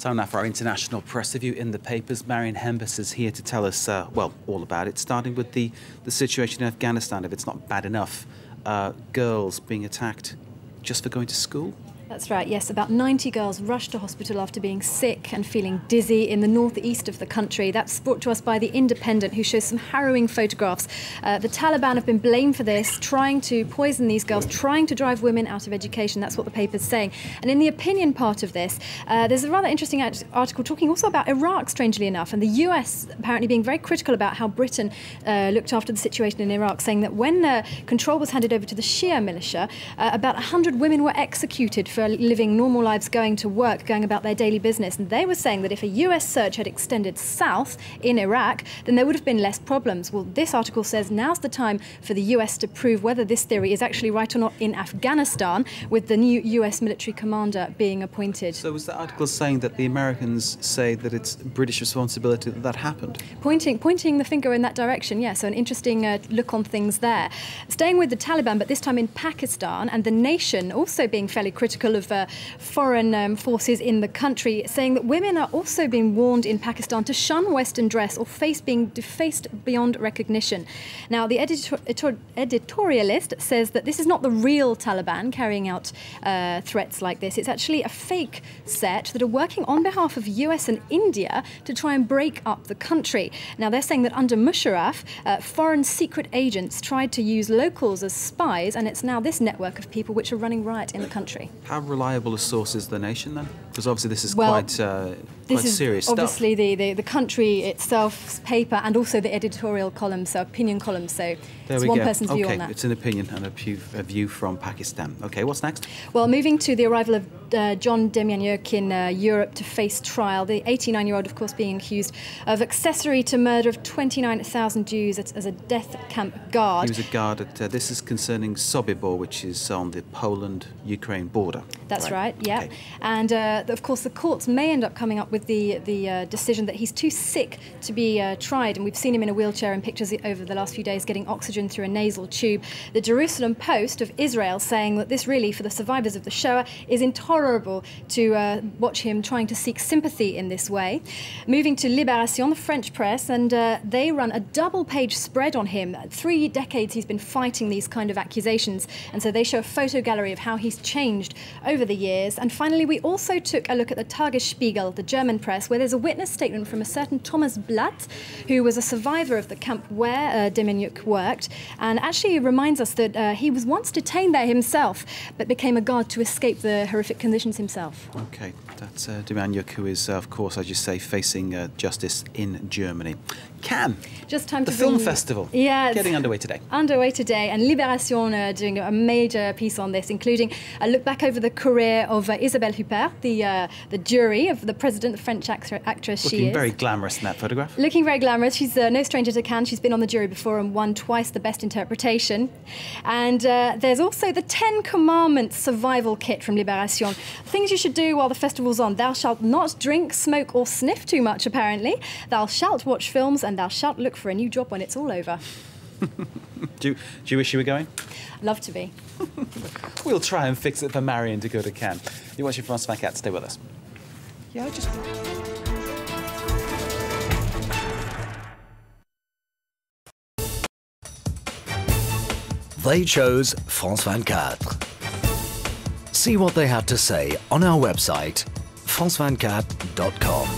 Time now for our international press review in the papers. Marion Hembus is here to tell us, well, all about it, starting with the situation in Afghanistan, if it's not bad enough. Girls being attacked just for going to school. That's right, yes. About 90 girls rushed to hospital after being sick and feeling dizzy in the northeast of the country. That's brought to us by The Independent, who shows some harrowing photographs. The Taliban have been blamed for this, trying to poison these girls, trying to drive women out of education. That's what the paper's saying. And in the opinion part of this, there's a rather interesting article talking also about Iraq, strangely enough, and the US apparently being very critical about how Britain looked after the situation in Iraq, saying that when control was handed over to the Shia militia, about 100 women were executed for living normal lives, going to work, going about their daily business. And they were saying that if a US surge had extended south in Iraq, then there would have been less problems. Well, this article says now's the time for the US to prove whether this theory is actually right or not in Afghanistan, with the new US military commander being appointed. So was the article saying that the Americans say that it's British responsibility that that happened? Pointing the finger in that direction, yeah. So an interesting look on things there. Staying with the Taliban, but this time in Pakistan, and The Nation also being fairly critical of foreign forces in the country, saying that women are also being warned in Pakistan to shun Western dress or face being defaced beyond recognition. Now, the editorialist says that this is not the real Taliban carrying out threats like this. It's actually a fake set that are working on behalf of US and India to try and break up the country. Now, they're saying that under Musharraf, foreign secret agents tried to use locals as spies, and it's now this network of people which are running riot in the country. How reliable a source is The Nation then? Because obviously this is quite serious stuff. Obviously the country itself's paper, and also the editorial column, so opinion column. So it's one person's view on that. It's an opinion and a view from Pakistan. Okay, what's next? Well, moving to the arrival of John Demjanjuk in Europe to face trial. The 89-year-old, of course, being accused of accessory to murder of 29,000 Jews as a death camp guard. He was a guard at, this is concerning Sobibor, which is on the Poland-Ukraine border. That's right, yeah. Okay. And of course the courts may end up coming up with the decision that he's too sick to be tried, and we've seen him in a wheelchair in pictures over the last few days getting oxygen through a nasal tube. The Jerusalem Post of Israel saying that this really, for the survivors of the Shoah, is intolerable to watch him trying to seek sympathy in this way. Moving to Libération, the French press, and they run a double-page spread on him. 3 decades he's been fighting these kind of accusations, and so they show a photo gallery of how he's changed over the years. And finally, we also took a look at the Tagesspiegel, the German press, where there's a witness statement from a certain Thomas Blatt, who was a survivor of the camp where Demjanjuk worked, and actually reminds us that he was once detained there himself, but became a guard to escape the horrific conditions himself. Okay, that's Demjanjuk, who is, of course, as you say, facing justice in Germany. Cannes, just time the to film festival, getting underway today. Underway today, and Libération doing a major piece on this, including a look back over the career of Isabelle Huppert, the jury of the president, the French actress. Looking very glamorous in that photograph. Looking very glamorous. She's no stranger to Cannes. She's been on the jury before and won twice the best interpretation. And there's also the 10 Commandments survival kit from Libération. Things you should do while the festival's on. Thou shalt not drink, smoke or sniff too much, apparently. Thou shalt watch films, and thou shalt look for a new job when it's all over. Do you wish you were going? Love to be. We'll try and fix it for Marion to go to Cannes. You're watching France 24. Stay with us. Yeah, just... They chose France 24. See what they had to say on our website, france24.com.